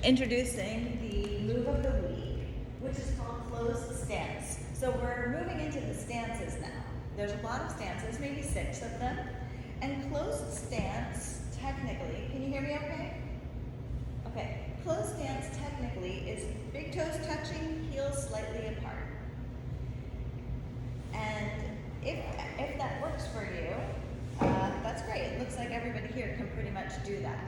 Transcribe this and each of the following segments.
introducing the move of the week, which is called closed stance. So we're moving into the stances now. There's a lot of stances, maybe 6 of them. And closed stance, technically, can you hear me okay? Okay, closed stance technically is big toes touching, heels slightly apart. And if that works for you, that's great. It looks like everybody here can pretty much do that.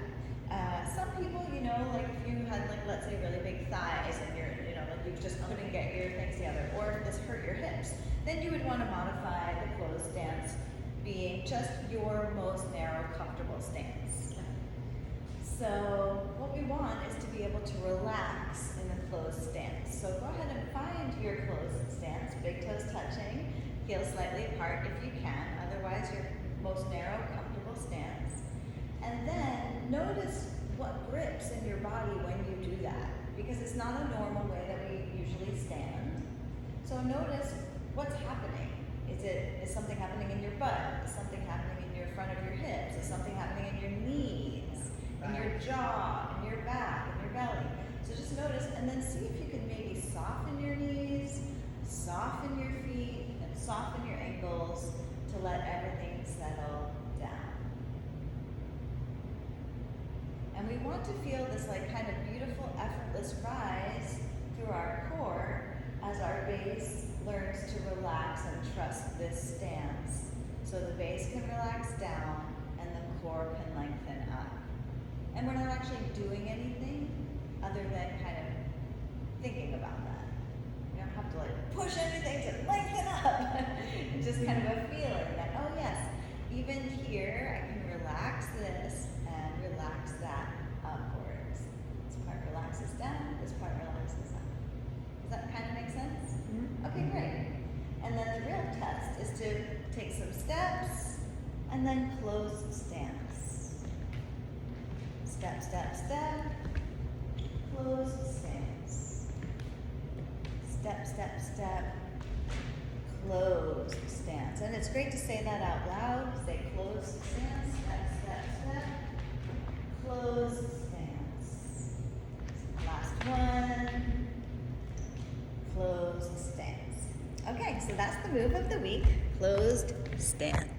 Some people, like if you had, like, let's say really big thighs and you're, like you just couldn't get your things together, or if this hurt your hips, then you would want to modify the closed stance being just your most narrow, comfortable stance. So what we want is to be able to relax in the closed stance. So go ahead and find your closed stance, big toes touching, heels slightly apart if you can, otherwise your most narrow, comfortable stance. And then notice what grips in your body when you do that, because it's not a normal way that we usually stand. So notice what's happening. Is something happening in your butt? Is something happening in your front of your hips? Is something happening in your knees, in your jaw, in your back, in your belly? So just notice, and then see if you can maybe soften your knees, soften your feet, and soften your ankles to let everything settle down. And we want to feel this like kind of beautiful, effortless rise through our core as our base learns to relax and trust this stance. So the base can relax down and the core can lengthen up. And we're not actually doing anything other than kind of thinking about that. You don't have to like push anything to lengthen up. It's just kind of a feeling that, oh yes, even here I can relax this and relax that upwards. This part relaxes down, this part relaxes up. Does that kind of make sense? Mm-hmm. Okay, great. And then the real test is to take some steps and then close stance. Step, step, step, close stance. Step, step, step, close stance. And it's great to say that out loud. Say close stance, step, step, step, close stance. Last one, closed stance. Okay, so that's the move of the week, closed stance.